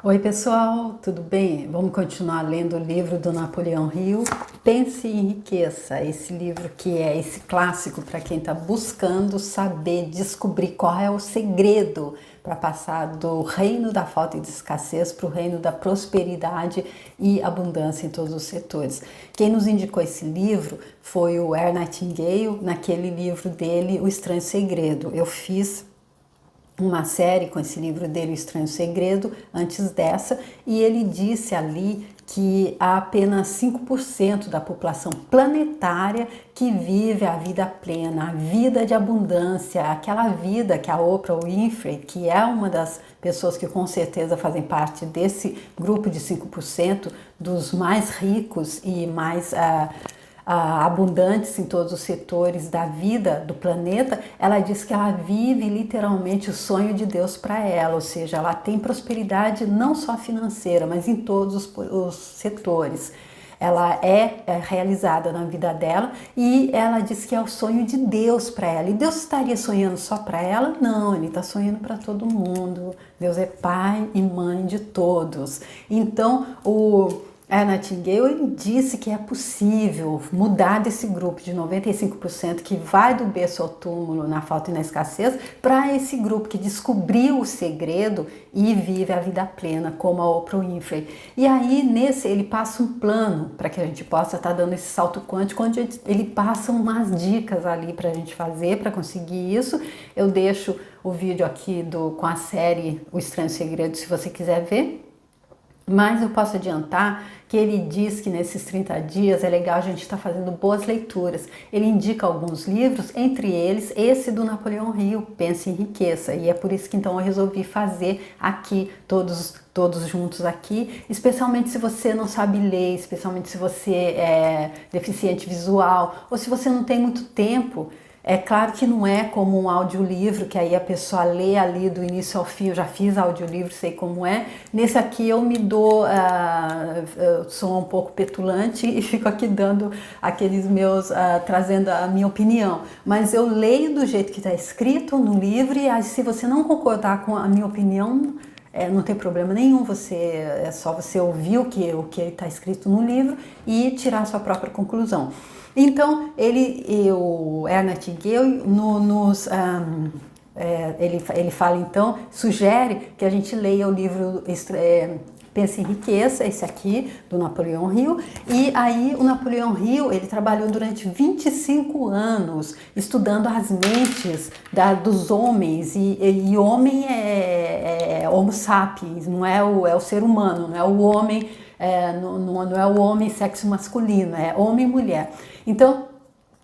Oi pessoal, tudo bem? Vamos continuar lendo o livro do Napoleão Hill, Pense e Enriqueça, esse livro que é esse clássico para quem está buscando saber, descobrir qual é o segredo para passar do reino da falta e de escassez para o reino da prosperidade e abundância em todos os setores. Quem nos indicou esse livro foi o Earl Nightingale, naquele livro dele, O Estranho Segredo. Eu fiz uma série com esse livro dele, O Estranho Segredo, antes dessa, e ele disse ali que há apenas 5% da população planetária que vive a vida plena, a vida de abundância, aquela vida que a Oprah Winfrey, que é uma das pessoas que com certeza fazem parte desse grupo de 5% dos mais ricos e mais abundantes em todos os setores da vida do planeta, ela diz que ela vive literalmente o sonho de Deus para ela, ou seja, ela tem prosperidade não só financeira, mas em todos os setores. Ela é realizada na vida dela e ela diz que é o sonho de Deus para ela. E Deus estaria sonhando só para ela? Não, Ele está sonhando para todo mundo. Deus é pai e mãe de todos. Então, Nightingale ele disse que é possível mudar desse grupo de 95% que vai do berço ao túmulo na falta e na escassez para esse grupo que descobriu o segredo e vive a vida plena, como a Oprah Winfrey. E aí nesse ele passa um plano para que a gente possa estar dando esse salto quântico, onde ele passa umas dicas ali para a gente fazer para conseguir isso. Eu deixo o vídeo aqui com a série O Estranho Segredo, se você quiser ver. Mas eu posso adiantar que ele diz que nesses 30 dias é legal a gente estar fazendo boas leituras. Ele indica alguns livros, entre eles esse do Napoleão Hill, Pense e Enriqueça. E é por isso que então eu resolvi fazer aqui, todos juntos aqui, especialmente se você não sabe ler, especialmente se você é deficiente visual, ou se você não tem muito tempo. É claro que não é como um audiolivro, que aí a pessoa lê ali do início ao fim. Eu já fiz audiolivro, sei como é. Nesse aqui eu me dou, eu sou um pouco petulante e fico aqui dando aqueles meus, trazendo a minha opinião. Mas eu leio do jeito que está escrito no livro e aí, se você não concordar com a minha opinião, não tem problema nenhum, é só você ouvir o que está escrito no livro e tirar a sua própria conclusão. Então, o Earl Nightingale ele fala então, sugere que a gente leia o livro Pense e Enriqueça, esse aqui, do Napoleão Hill. E aí o Napoleão Hill, ele trabalhou durante 25 anos estudando as mentes dos homens, e homem é Homo sapiens, não é o ser humano, não é o homem, não é o homem sexo masculino, é homem e mulher. Então,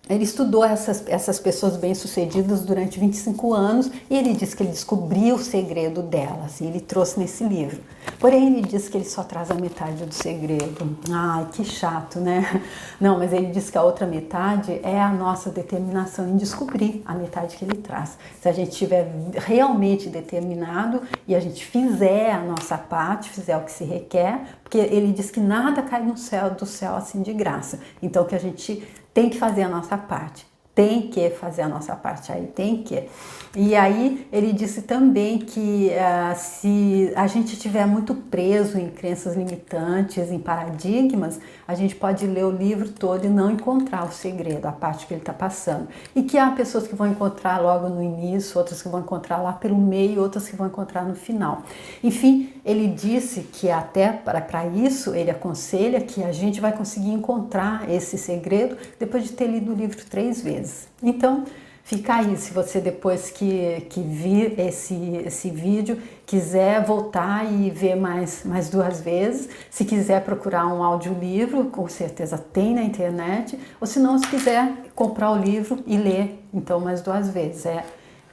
ele estudou essas pessoas bem-sucedidas durante 25 anos e ele diz que ele descobriu o segredo delas e ele trouxe nesse livro. Porém, ele diz que ele só traz a metade do segredo. Ai, que chato, né? Não, mas ele diz que a outra metade é a nossa determinação em descobrir a metade que ele traz. Se a gente estiver realmente determinado e a gente fizer a nossa parte, fizer o que se requer, porque ele diz que nada cai do céu assim de graça. Então, que a gente tem que fazer a nossa parte. Tem que fazer a nossa parte, aí tem que. E aí ele disse também que se a gente estiver muito preso em crenças limitantes, em paradigmas, a gente pode ler o livro todo e não encontrar o segredo, a parte que ele está passando. E que há pessoas que vão encontrar logo no início, outras que vão encontrar lá pelo meio, outras que vão encontrar no final. Enfim, ele disse que até para isso ele aconselha que a gente vai conseguir encontrar esse segredo depois de ter lido o livro 3 vezes. Então, fica aí, se você depois que vir esse vídeo, quiser voltar e ver mais 2 vezes, se quiser procurar um audiolivro, com certeza tem na internet, ou se não, se quiser comprar o livro e ler, então mais 2 vezes,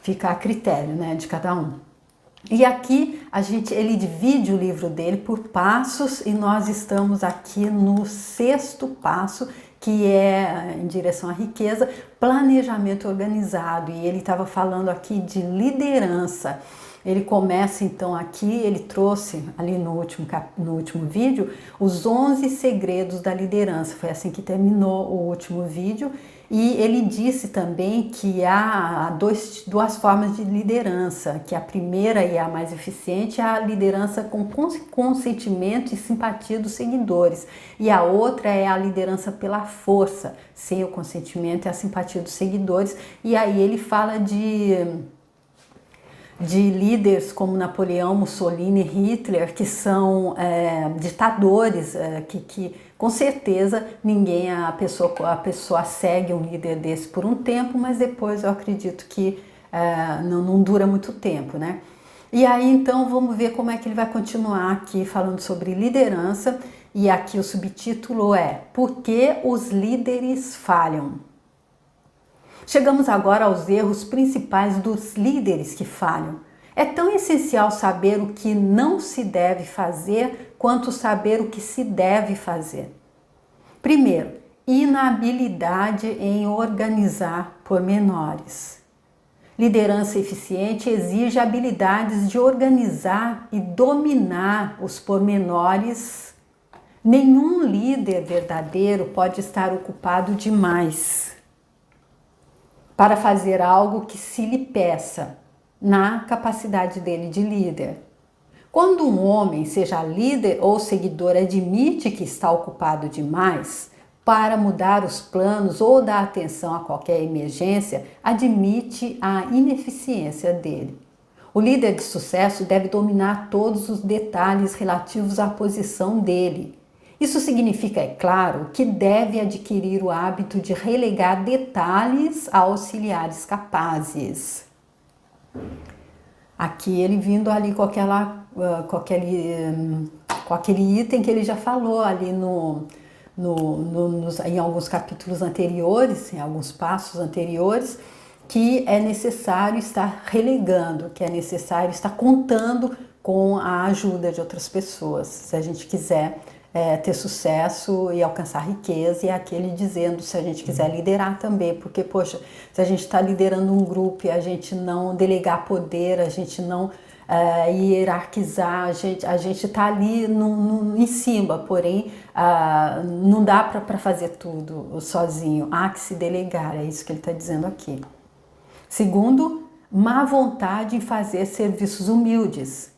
fica a critério, né, de cada um. E aqui ele divide o livro dele por passos e nós estamos aqui no 6º passo, que é em direção à riqueza, planejamento organizado. E ele estava falando aqui de liderança. Ele começa então aqui, ele trouxe ali no último vídeo os 11 segredos da liderança. Foi assim que terminou o último vídeo. E ele disse também que há duas formas de liderança, que a primeira e a mais eficiente é a liderança com consentimento e simpatia dos seguidores, e a outra é a liderança pela força, sem o consentimento e a simpatia dos seguidores. E aí ele fala de líderes como Napoleão, Mussolini, Hitler, que são ditadores, que com certeza a pessoa segue um líder desse por um tempo, mas depois eu acredito que não dura muito tempo, né? E aí então vamos ver como é que ele vai continuar aqui falando sobre liderança, e aqui o subtítulo é Por que os líderes falham? Chegamos agora aos erros principais dos líderes que falham. É tão essencial saber o que não se deve fazer quanto saber o que se deve fazer. Primeiro, inabilidade em organizar pormenores. Liderança eficiente exige habilidades de organizar e dominar os pormenores. Nenhum líder verdadeiro pode estar ocupado demais para fazer algo que se lhe peça, na capacidade dele de líder. Quando um homem, seja líder ou seguidor, admite que está ocupado demais para mudar os planos ou dar atenção a qualquer emergência, admite a ineficiência dele. O líder de sucesso deve dominar todos os detalhes relativos à posição dele. Isso significa, é claro, que deve adquirir o hábito de relegar detalhes a auxiliares capazes. Aqui ele vindo ali com aquele item que ele já falou ali em alguns capítulos anteriores, em alguns passos anteriores, que é necessário estar relegando, que é necessário estar contando com a ajuda de outras pessoas, se a gente quiser ter sucesso e alcançar riqueza. E aqui ele dizendo, se a gente quiser liderar também, porque, poxa, se a gente está liderando um grupo e a gente não delegar poder, a gente não hierarquizar, a gente está ali em cima, porém não dá para fazer tudo sozinho, há que se delegar, é isso que ele está dizendo aqui. Segundo, má vontade em fazer serviços humildes.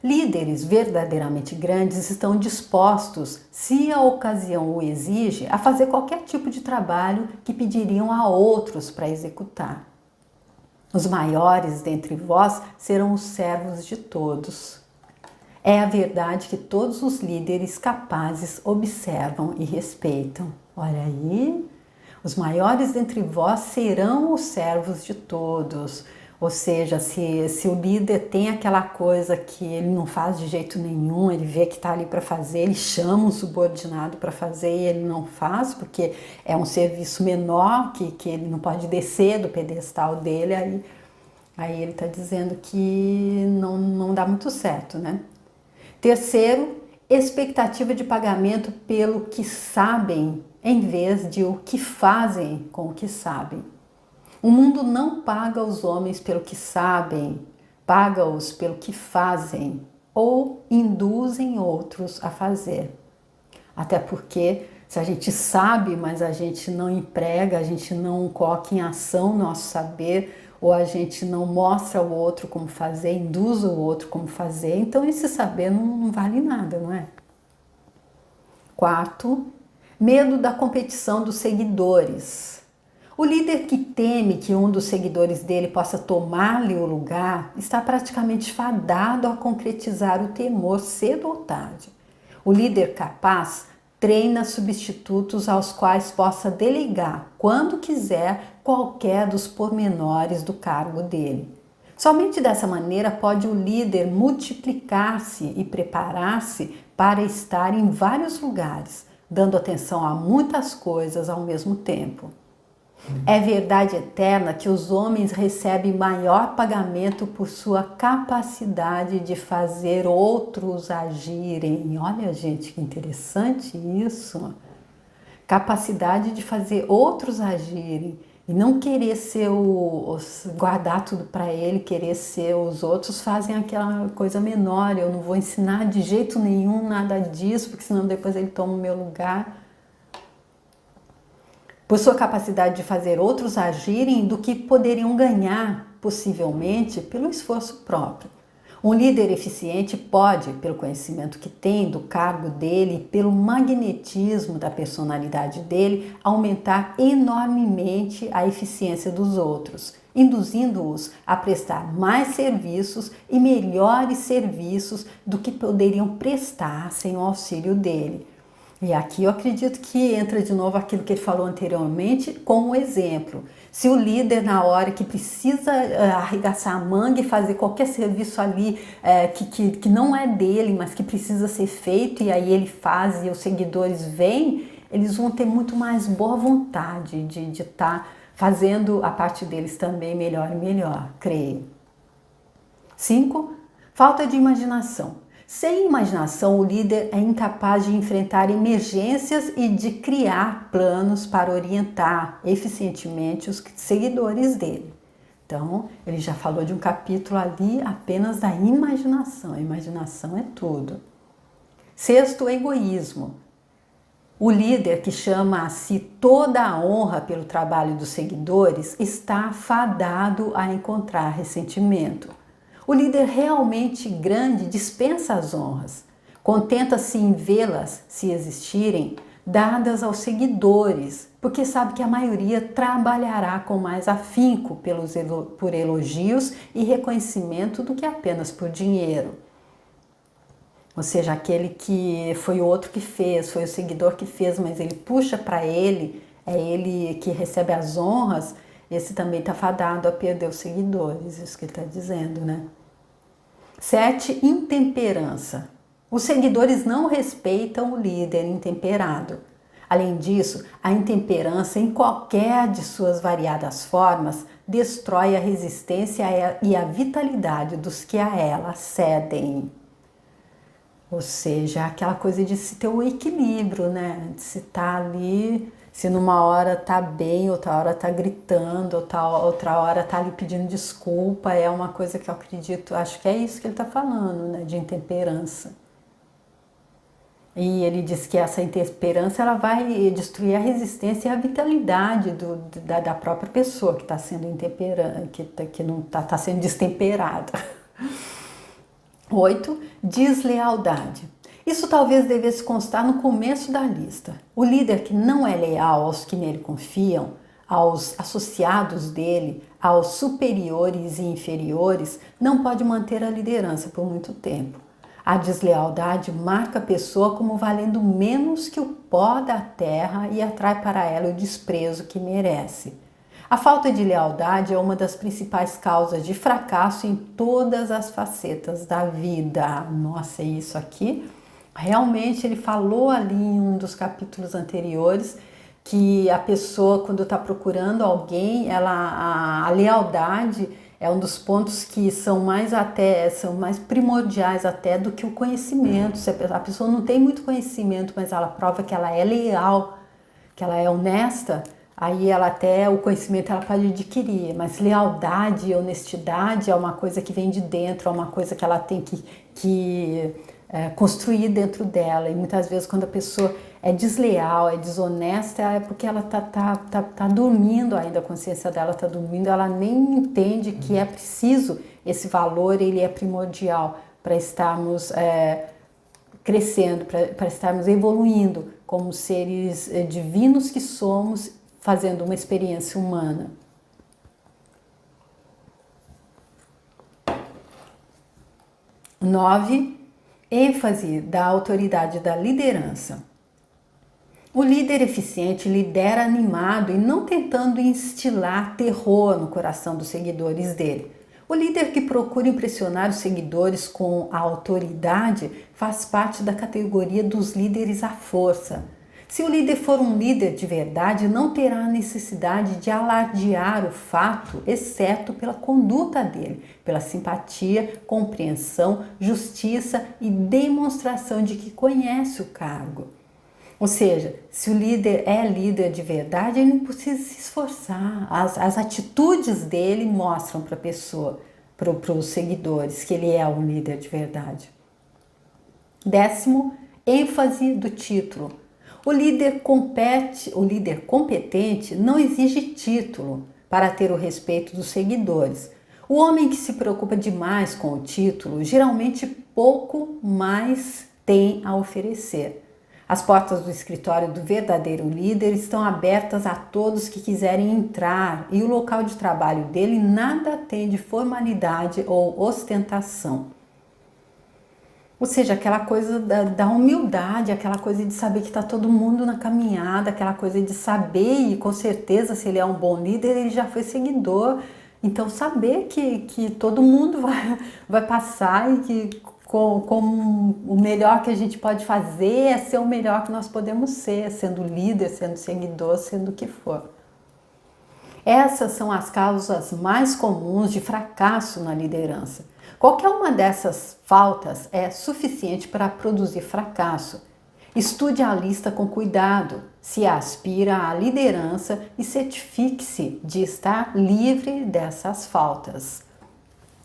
Líderes verdadeiramente grandes estão dispostos, se a ocasião o exige, a fazer qualquer tipo de trabalho que pediriam a outros para executar. Os maiores dentre vós serão os servos de todos. É a verdade que todos os líderes capazes observam e respeitam. Olha aí, os maiores dentre vós serão os servos de todos. Ou seja, se o líder tem aquela coisa que ele não faz de jeito nenhum, ele vê que está ali para fazer, ele chama um subordinado para fazer e ele não faz, porque é um serviço menor, que ele não pode descer do pedestal dele, aí ele está dizendo que não dá muito certo, né? Terceiro, expectativa de pagamento pelo que sabem, em vez de o que fazem com o que sabem. O mundo não paga os homens pelo que sabem, paga-os pelo que fazem ou induzem outros a fazer. Até porque se a gente sabe, mas a gente não emprega, a gente não coloca em ação nosso saber, ou a gente não mostra ao outro como fazer, induz o outro como fazer, então esse saber não vale nada, não é? Quarto, medo da competição dos seguidores. O líder que teme que um dos seguidores dele possa tomar-lhe o lugar está praticamente fadado a concretizar o temor cedo ou tarde. O líder capaz treina substitutos aos quais possa delegar, quando quiser, qualquer dos pormenores do cargo dele. Somente dessa maneira pode o líder multiplicar-se e preparar-se para estar em vários lugares, dando atenção a muitas coisas ao mesmo tempo. É verdade eterna que os homens recebem maior pagamento por sua capacidade de fazer outros agirem. Olha, gente, que interessante isso. Capacidade de fazer outros agirem. E não querer ser guardar tudo para ele, querer ser os outros fazem aquela coisa menor. Eu não vou ensinar de jeito nenhum nada disso, porque senão depois ele toma o meu lugar. por sua capacidade de fazer outros agirem do que poderiam ganhar, possivelmente, pelo esforço próprio. Um líder eficiente pode, pelo conhecimento que tem do cargo dele, pelo magnetismo da personalidade dele, aumentar enormemente a eficiência dos outros, induzindo-os a prestar mais serviços e melhores serviços do que poderiam prestar sem o auxílio dele. E aqui eu acredito que entra de novo aquilo que ele falou anteriormente com um exemplo. Se o líder, na hora que precisa arregaçar a manga e fazer qualquer serviço ali que não é dele, mas que precisa ser feito, e aí ele faz e os seguidores vêm, eles vão ter muito mais boa vontade de estar fazendo a parte deles também melhor e melhor, creio. 5. Falta de imaginação. Sem imaginação, o líder é incapaz de enfrentar emergências e de criar planos para orientar eficientemente os seguidores dele. Então, ele já falou de um capítulo ali apenas da imaginação. A imaginação é tudo. 6. Egoísmo. O líder que chama a si toda a honra pelo trabalho dos seguidores está fadado a encontrar ressentimento. O líder realmente grande dispensa as honras, contenta-se em vê-las, se existirem, dadas aos seguidores, porque sabe que a maioria trabalhará com mais afinco por elogios e reconhecimento do que apenas por dinheiro. Ou seja, aquele que foi o outro que fez, foi o seguidor que fez, mas ele puxa para ele, é ele que recebe as honras, esse também está fadado a perder os seguidores, isso que ele está dizendo, né? 7. Intemperança. Os seguidores não respeitam o líder intemperado. Além disso, a intemperança, em qualquer de suas variadas formas, destrói a resistência e a vitalidade dos que a ela cedem. Ou seja, aquela coisa de se ter o equilíbrio, né? De se estar ali, se numa hora tá bem, outra hora tá gritando, outra hora tá ali pedindo desculpa, é uma coisa que eu acredito, acho que é isso que ele tá falando, né? De intemperança. E ele diz que essa intemperança ela vai destruir a resistência e a vitalidade da própria pessoa que está sendo intemperante, que não tá sendo destemperada. 8. Deslealdade. Isso talvez devesse constar no começo da lista. O líder que não é leal aos que nele confiam, aos associados dele, aos superiores e inferiores, não pode manter a liderança por muito tempo. A deslealdade marca a pessoa como valendo menos que o pó da terra e atrai para ela o desprezo que merece. A falta de lealdade é uma das principais causas de fracasso em todas as facetas da vida. Nossa, isso aqui, realmente ele falou ali em um dos capítulos anteriores que a pessoa, quando está procurando alguém, a lealdade é um dos pontos que são mais primordiais até do que o conhecimento. Se a pessoa não tem muito conhecimento, mas ela prova que ela é leal, que ela é honesta, aí ela até o conhecimento ela pode adquirir, mas lealdade e honestidade é uma coisa que vem de dentro, é uma coisa que ela tem que construir dentro dela. E muitas vezes quando a pessoa é desleal, é desonesta, é porque ela tá dormindo ainda, a consciência dela está dormindo, ela nem entende que é preciso esse valor, ele é primordial para estarmos crescendo, para estarmos evoluindo como seres divinos que somos, fazendo uma experiência humana. 9. ênfase da autoridade da liderança. O líder eficiente lidera animado e não tentando instilar terror no coração dos seguidores dele. O líder que procura impressionar os seguidores com a autoridade faz parte da categoria dos líderes à força. Se o líder for um líder de verdade, não terá necessidade de alardear o fato, exceto pela conduta dele, pela simpatia, compreensão, justiça e demonstração de que conhece o cargo. Ou seja, se o líder é líder de verdade, ele não precisa se esforçar. As atitudes dele mostram para a pessoa, para os seguidores, que ele é um líder de verdade. 10. ênfase do título. O líder competente não exige título para ter o respeito dos seguidores. O homem que se preocupa demais com o título geralmente pouco mais tem a oferecer. As portas do escritório do verdadeiro líder estão abertas a todos que quiserem entrar e o local de trabalho dele nada tem de formalidade ou ostentação. Ou seja, aquela coisa da humildade, aquela coisa de saber que está todo mundo na caminhada, aquela coisa de saber, e com certeza se ele é um bom líder, ele já foi seguidor. Então saber que todo mundo vai passar e que com o melhor que a gente pode fazer é ser o melhor que nós podemos ser, sendo líder, sendo seguidor, sendo o que for. Essas são as causas mais comuns de fracasso na liderança. Qualquer uma dessas faltas é suficiente para produzir fracasso. Estude a lista com cuidado, se aspira à liderança e certifique-se de estar livre dessas faltas.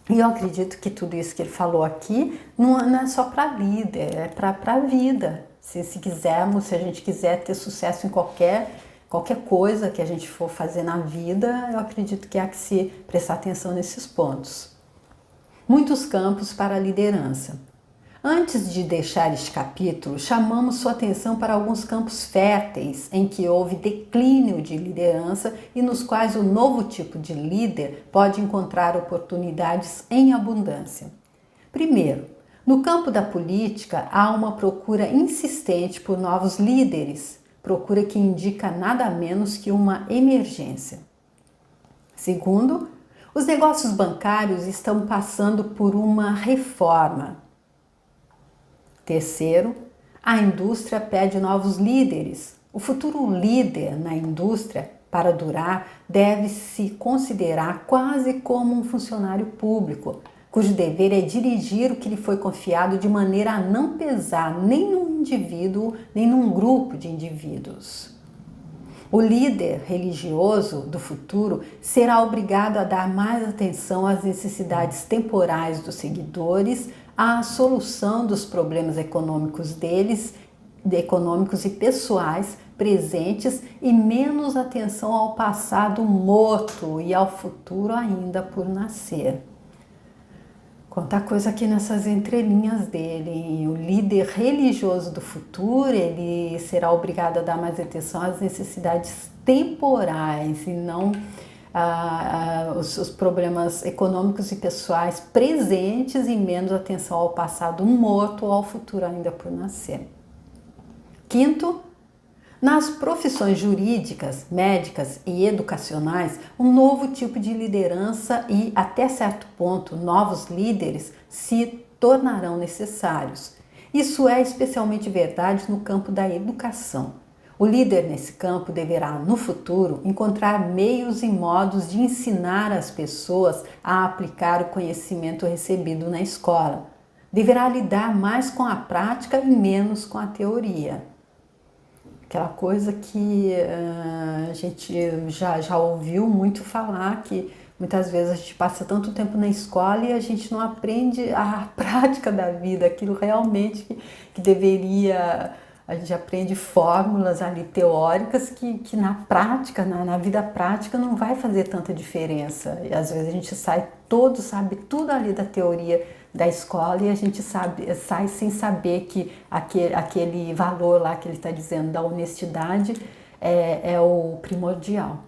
E eu acredito que tudo isso que ele falou aqui não é só para líder, é para a vida. Se a gente quiser ter sucesso em qualquer coisa que a gente for fazer na vida, eu acredito que há que se prestar atenção nesses pontos. Muitos campos para a liderança. Antes de deixar este capítulo, chamamos sua atenção para alguns campos férteis em que houve declínio de liderança e nos quais o novo tipo de líder pode encontrar oportunidades em abundância. Primeiro, no campo da política há uma procura insistente por novos líderes, procura que indica nada menos que uma emergência. Segundo, os negócios bancários estão passando por uma reforma. Terceiro, a indústria pede novos líderes. O futuro líder na indústria, para durar, deve se considerar quase como um funcionário público, cujo dever é dirigir o que lhe foi confiado de maneira a não pesar nem num indivíduo, nem num grupo de indivíduos. O líder religioso do futuro será obrigado a dar mais atenção às necessidades temporais dos seguidores, à solução dos problemas econômicos e pessoais presentes e menos atenção ao passado morto e ao futuro ainda por nascer. Quanta coisa aqui nessas entrelinhas dele. O líder religioso do futuro, ele será obrigado a dar mais atenção às necessidades temporais e não os problemas econômicos e pessoais presentes e menos atenção ao passado morto ou ao futuro ainda por nascer. Quinto, nas profissões jurídicas, médicas e educacionais, um novo tipo de liderança e, até certo ponto, novos líderes se tornarão necessários. Isso é especialmente verdade no campo da educação. O líder nesse campo deverá, no futuro, encontrar meios e modos de ensinar as pessoas a aplicar o conhecimento recebido na escola. Deverá lidar mais com a prática e menos com a teoria. Aquela coisa que a gente já ouviu muito falar, que muitas vezes a gente passa tanto tempo na escola e a gente não aprende a prática da vida, aquilo realmente que deveria... A gente aprende fórmulas ali teóricas que na prática, na vida prática, não vai fazer tanta diferença. E às vezes a gente sabe tudo ali da teoria da escola e a gente sai sem saber que aquele valor lá que ele está dizendo da honestidade é o primordial.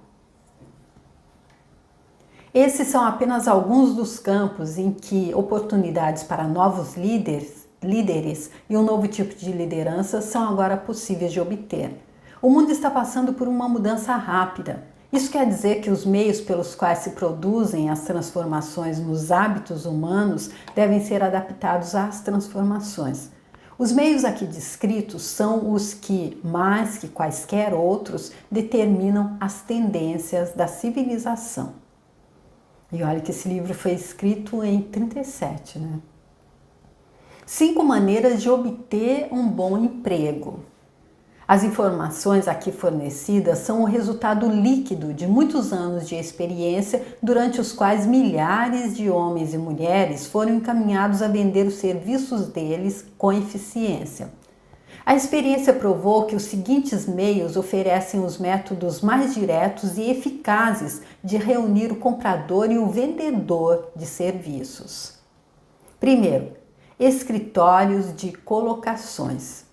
Esses são apenas alguns dos campos em que oportunidades para novos líderes e um novo tipo de liderança são agora possíveis de obter. O mundo está passando por uma mudança rápida. Isso quer dizer que os meios pelos quais se produzem as transformações nos hábitos humanos devem ser adaptados às transformações. Os meios aqui descritos são os que, mais que quaisquer outros, determinam as tendências da civilização. E olha que esse livro foi escrito em 1937, né? 5 maneiras de obter um bom emprego. As informações aqui fornecidas são o resultado líquido de muitos anos de experiência durante os quais milhares de homens e mulheres foram encaminhados a vender os serviços deles com eficiência. A experiência provou que os seguintes meios oferecem os métodos mais diretos e eficazes de reunir o comprador e o vendedor de serviços. Primeiro, escritórios de colocações.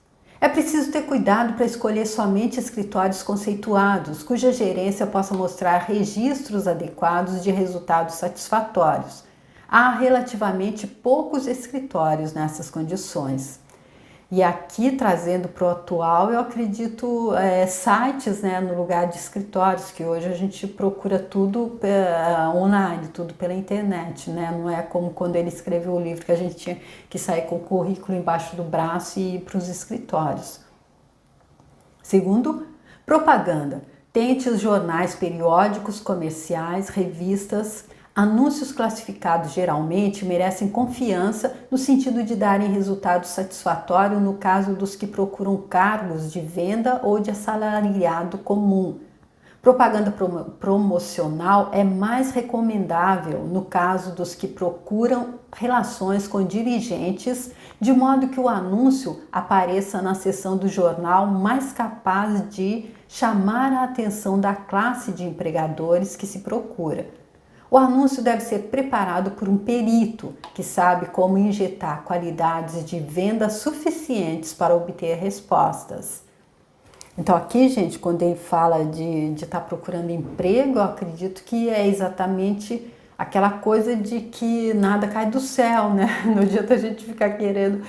É preciso ter cuidado para escolher somente escritórios conceituados, cuja gerência possa mostrar registros adequados de resultados satisfatórios. Há relativamente poucos escritórios nessas condições. E aqui, trazendo para o atual, eu acredito sites, né, no lugar de escritórios, que hoje a gente procura tudo online, tudo pela internet, né? Não é como quando ele escreveu o livro que a gente tinha que sair com o currículo embaixo do braço e ir para os escritórios. Segundo, propaganda. Tente os jornais periódicos, comerciais, revistas. Anúncios classificados geralmente merecem confiança no sentido de darem resultado satisfatório no caso dos que procuram cargos de venda ou de assalariado comum. Propaganda promocional é mais recomendável no caso dos que procuram relações com dirigentes, de modo que o anúncio apareça na seção do jornal mais capaz de chamar a atenção da classe de empregadores que se procura. O anúncio deve ser preparado por um perito que sabe como injetar qualidades de venda suficientes para obter respostas. Então aqui, gente, quando ele fala de estar procurando emprego, eu acredito que é exatamente aquela coisa de que nada cai do céu, né? Não adianta a gente ficar querendo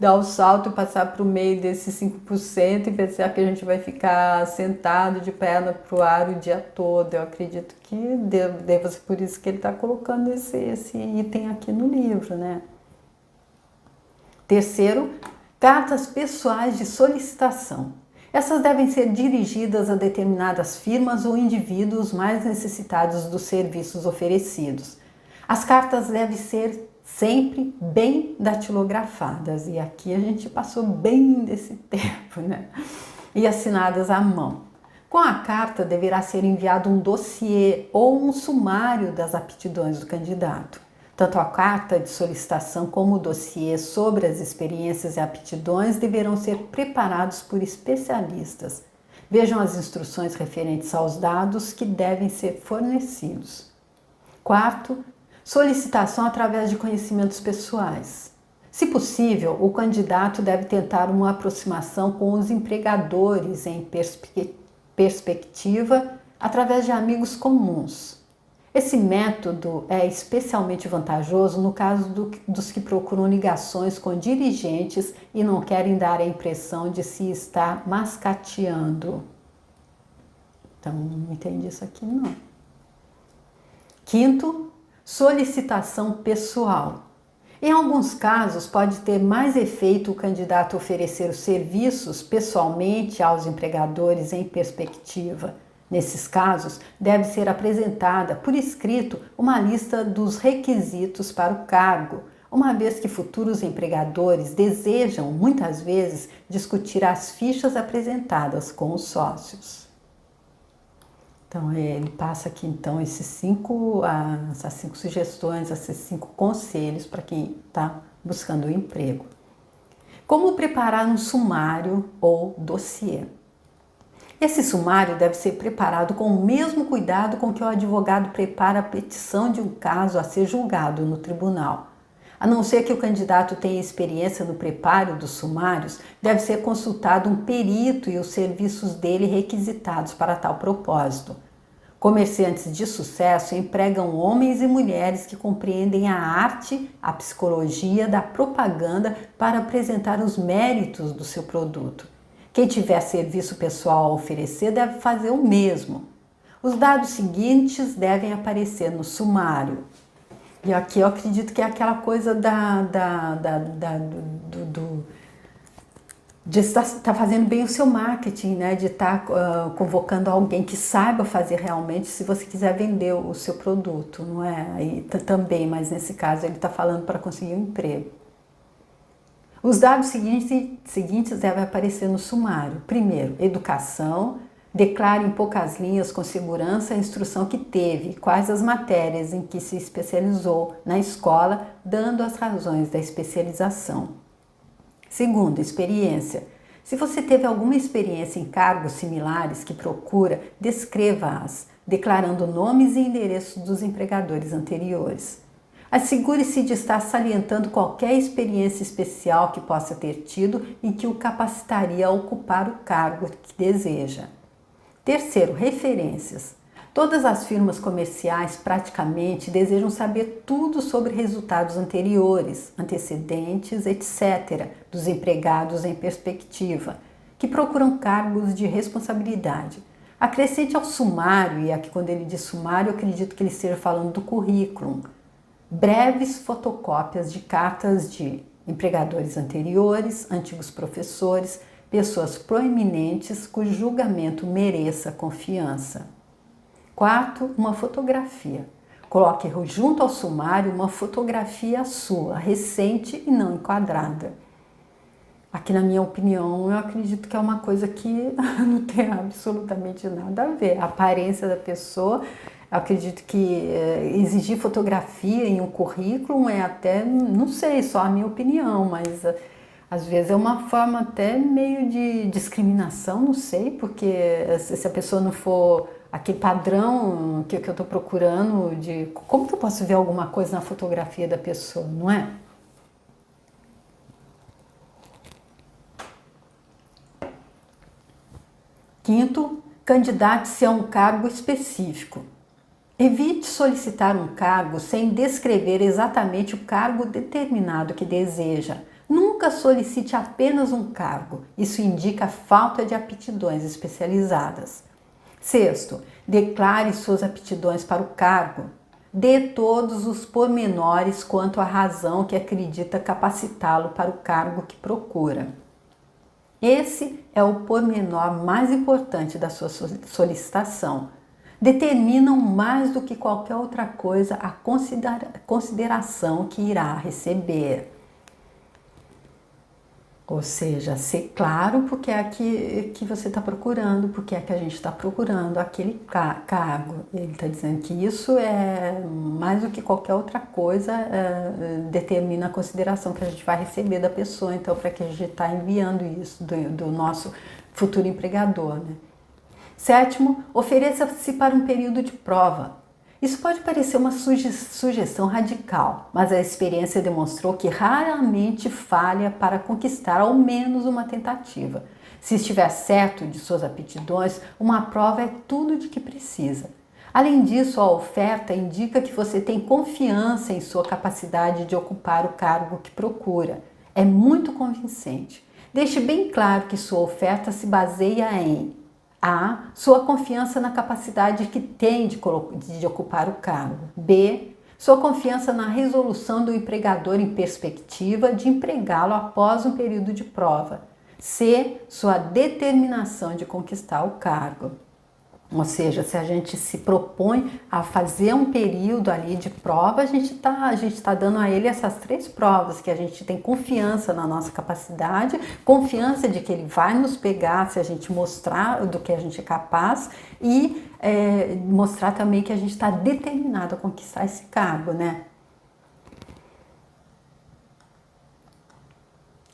dar o salto e passar para o meio desses 5% e pensar que a gente vai ficar sentado de perna para o ar o dia todo. Eu acredito que deva ser por isso que ele está colocando esse item aqui no livro, né? Terceiro, cartas pessoais de solicitação. Essas devem ser dirigidas a determinadas firmas ou indivíduos mais necessitados dos serviços oferecidos. As cartas devem ser sempre bem datilografadas, e aqui a gente passou bem desse tempo, né? E assinadas à mão. Com a carta deverá ser enviado um dossiê ou um sumário das aptidões do candidato. Tanto a carta de solicitação como o dossiê sobre as experiências e aptidões deverão ser preparados por especialistas. Vejam as instruções referentes aos dados que devem ser fornecidos. Quarto, solicitação através de conhecimentos pessoais. Se possível, o candidato deve tentar uma aproximação com os empregadores em perspectiva através de amigos comuns. Esse método é especialmente vantajoso no caso dos que procuram ligações com dirigentes e não querem dar a impressão de se estar mascateando. Então, não entendi isso aqui não. Quinto, solicitação pessoal. Em alguns casos, pode ter mais efeito o candidato oferecer os serviços pessoalmente aos empregadores em perspectiva. Nesses casos, deve ser apresentada por escrito uma lista dos requisitos para o cargo, uma vez que futuros empregadores desejam, muitas vezes, discutir as fichas apresentadas com os sócios. Então, ele passa aqui, então, essas 5 sugestões, esses 5 conselhos para quem está buscando um emprego. Como preparar um sumário ou dossiê? Esse sumário deve ser preparado com o mesmo cuidado com que o advogado prepara a petição de um caso a ser julgado no tribunal. A não ser que o candidato tenha experiência no preparo dos sumários, deve ser consultado um perito e os serviços dele requisitados para tal propósito. Comerciantes de sucesso empregam homens e mulheres que compreendem a arte, a psicologia da propaganda para apresentar os méritos do seu produto. Quem tiver serviço pessoal a oferecer deve fazer o mesmo. Os dados seguintes devem aparecer no sumário. E aqui eu acredito que é aquela coisa de estar fazendo bem o seu marketing, né? De estar convocando alguém que saiba fazer realmente, se você quiser vender o seu produto, não é? Aí também, mas nesse caso ele está falando para conseguir um emprego. Os dados seguintes devem aparecer no sumário. Primeiro, educação. Declare em poucas linhas com segurança a instrução que teve, quais as matérias em que se especializou na escola, dando as razões da especialização. Segundo, experiência. Se você teve alguma experiência em cargos similares que procura, descreva-as, declarando nomes e endereços dos empregadores anteriores. Assegure-se de estar salientando qualquer experiência especial que possa ter tido e que o capacitaria a ocupar o cargo que deseja. Terceiro, referências. Todas as firmas comerciais praticamente desejam saber tudo sobre resultados anteriores, antecedentes, etc., dos empregados em perspectiva, que procuram cargos de responsabilidade. Acrescente ao sumário, e aqui quando ele diz sumário, eu acredito que ele esteja falando do currículo, breves fotocópias de cartas de empregadores anteriores, antigos professores, pessoas proeminentes cujo julgamento mereça confiança. Quarto, uma fotografia. Coloque junto ao sumário uma fotografia sua, recente e não enquadrada. Aqui, na minha opinião, eu acredito que é uma coisa que não tem absolutamente nada a ver. A aparência da pessoa, eu acredito que exigir fotografia em um currículo é até, não sei, só a minha opinião, mas às vezes é uma forma até meio de discriminação, não sei, porque se a pessoa não for aquele padrão que eu estou procurando, de como que eu posso ver alguma coisa na fotografia da pessoa, não é? Quinto, candidate-se a um cargo específico. Evite solicitar um cargo sem descrever exatamente o cargo determinado que deseja. Nunca solicite apenas um cargo, isso indica falta de aptidões especializadas. Sexto, declare suas aptidões para o cargo. Dê todos os pormenores quanto à razão que acredita capacitá-lo para o cargo que procura. Esse é o pormenor mais importante da sua solicitação. Determinam mais do que qualquer outra coisa a consideração que irá receber. Ou seja, ser claro porque é que você está procurando, porque é que a gente está procurando aquele cargo. Ele está dizendo que isso é mais do que qualquer outra coisa, determina a consideração que a gente vai receber da pessoa, então para que a gente está enviando isso do nosso futuro empregador, né? Sétimo, ofereça-se para um período de prova. Isso pode parecer uma sugestão radical, mas a experiência demonstrou que raramente falha para conquistar ao menos uma tentativa. Se estiver certo de suas aptidões, uma prova é tudo de que precisa. Além disso, a oferta indica que você tem confiança em sua capacidade de ocupar o cargo que procura. É muito convincente. Deixe bem claro que sua oferta se baseia em A. Sua confiança na capacidade que tem de ocupar o cargo. B. Sua confiança na resolução do empregador em perspectiva de empregá-lo após um período de prova. C. Sua determinação de conquistar o cargo. Ou seja, se a gente se propõe a fazer um período ali de prova, a gente tá dando a ele essas três provas, que a gente tem confiança na nossa capacidade, confiança de que ele vai nos pegar se a gente mostrar do que a gente é capaz e mostrar também que a gente está determinado a conquistar esse cargo, né?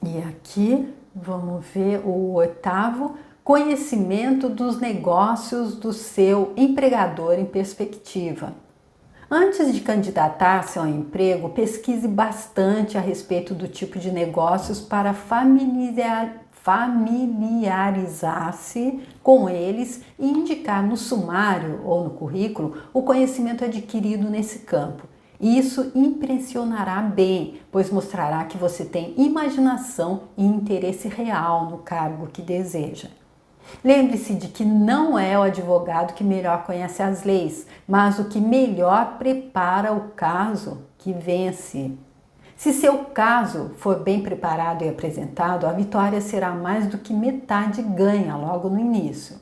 E aqui, vamos ver o oitavo. Conhecimento dos negócios do seu empregador em perspectiva. Antes de candidatar-se ao emprego, pesquise bastante a respeito do tipo de negócios para familiarizar-se com eles e indicar no sumário ou no currículo o conhecimento adquirido nesse campo. Isso impressionará bem, pois mostrará que você tem imaginação e interesse real no cargo que deseja. Lembre-se de que não é o advogado que melhor conhece as leis, mas o que melhor prepara o caso que vence. Se seu caso for bem preparado e apresentado, a vitória será mais do que metade ganha logo no início.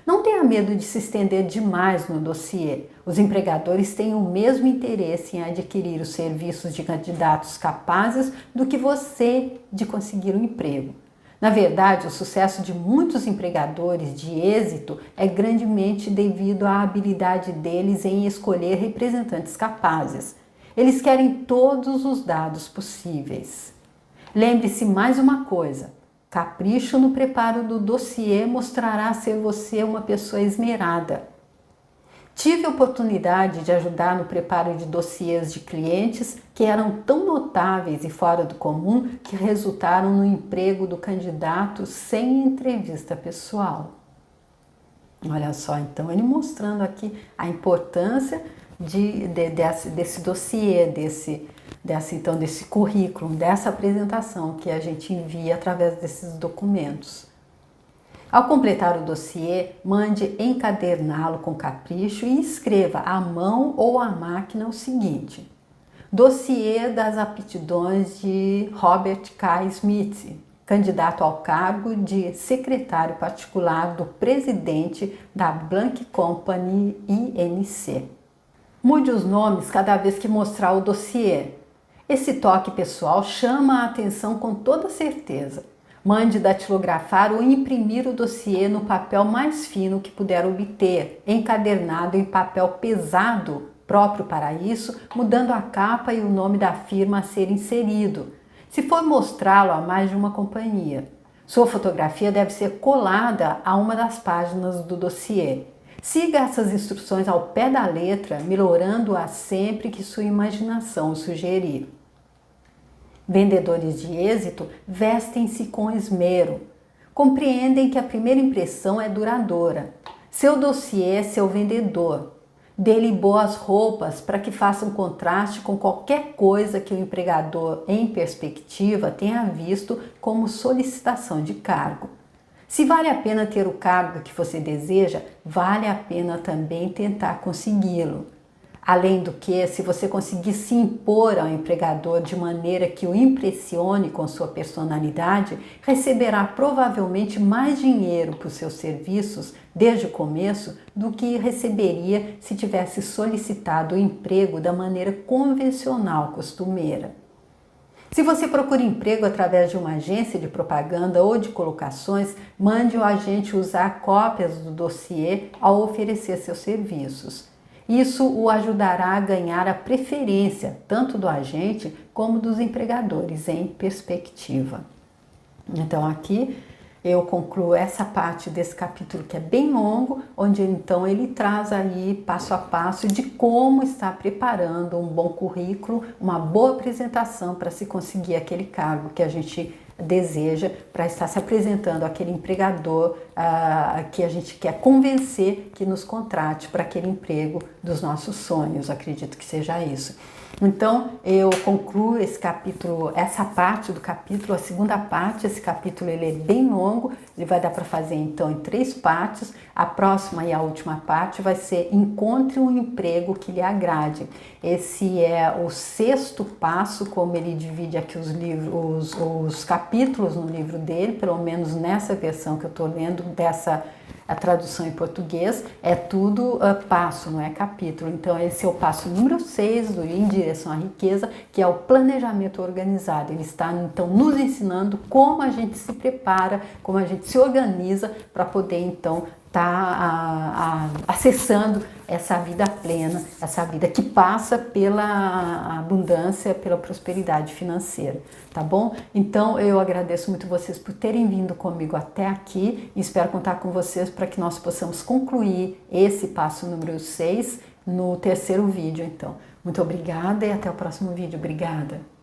Não tenha medo de se estender demais no dossiê. Os empregadores têm o mesmo interesse em adquirir os serviços de candidatos capazes do que você de conseguir um emprego. Na verdade, o sucesso de muitos empregadores de êxito é grandemente devido à habilidade deles em escolher representantes capazes. Eles querem todos os dados possíveis. Lembre-se mais uma coisa: Capricho no preparo do dossiê mostrará ser você uma pessoa esmerada. Tive a oportunidade de ajudar no preparo de dossiês de clientes que eram tão notáveis e fora do comum que resultaram no emprego do candidato sem entrevista pessoal. Olha só, então ele mostrando aqui a importância desse dossiê, desse currículo, dessa apresentação que a gente envia através desses documentos. Ao completar o dossiê, mande encaderná-lo com capricho e escreva à mão ou à máquina o seguinte: Dossiê das aptidões de Robert K. Smith, candidato ao cargo de secretário particular do presidente da Blank Company INC. Mude os nomes cada vez que mostrar o dossiê. Esse toque pessoal chama a atenção com toda certeza. Mande datilografar ou imprimir o dossiê no papel mais fino que puder obter, encadernado em papel pesado, próprio para isso, mudando a capa e o nome da firma a ser inserido, se for mostrá-lo a mais de uma companhia. Sua fotografia deve ser colada a uma das páginas do dossiê. Siga essas instruções ao pé da letra, melhorando-as sempre que sua imaginação o sugerir. Vendedores de êxito vestem-se com esmero. Compreendem que a primeira impressão é duradoura. Seu dossiê é seu vendedor. Dê-lhe boas roupas para que façam contraste com qualquer coisa que o empregador, em perspectiva, tenha visto como solicitação de cargo. Se vale a pena ter o cargo que você deseja, vale a pena também tentar consegui-lo. Além do que, se você conseguir se impor ao empregador de maneira que o impressione com sua personalidade, receberá provavelmente mais dinheiro por seus serviços desde o começo do que receberia se tivesse solicitado o emprego da maneira convencional costumeira. Se você procura emprego através de uma agência de propaganda ou de colocações, mande o agente usar cópias do dossiê ao oferecer seus serviços. Isso o ajudará a ganhar a preferência tanto do agente como dos empregadores em perspectiva. Então aqui eu concluo essa parte desse capítulo que é bem longo, onde então ele traz aí passo a passo de como estar preparando um bom currículo, uma boa apresentação para se conseguir aquele cargo que a gente deseja, para estar se apresentando àquele empregador que a gente quer convencer que nos contrate para aquele emprego dos nossos sonhos. Acredito que seja isso. Então eu concluo esse capítulo, essa parte do capítulo, a segunda parte. Esse capítulo ele é bem longo, ele vai dar para fazer então em 3 partes. A próxima e a última parte vai ser encontre um emprego que lhe agrade. Esse é o 6º passo, como ele divide aqui os capítulos no livro dele, pelo menos nessa versão que eu estou lendo, a tradução em português, é tudo passo, não é capítulo. Então esse é o passo número 6 do Em Direção à Riqueza, que é o planejamento organizado. Ele está então nos ensinando como a gente se prepara, como a gente se organiza para poder então estar acessando essa vida plena, essa vida que passa pela abundância, pela prosperidade financeira, tá bom? Então eu agradeço muito vocês por terem vindo comigo até aqui e espero contar com vocês para que nós possamos concluir esse passo número 6 no 3º vídeo. Então, muito obrigada e até o próximo vídeo. Obrigada!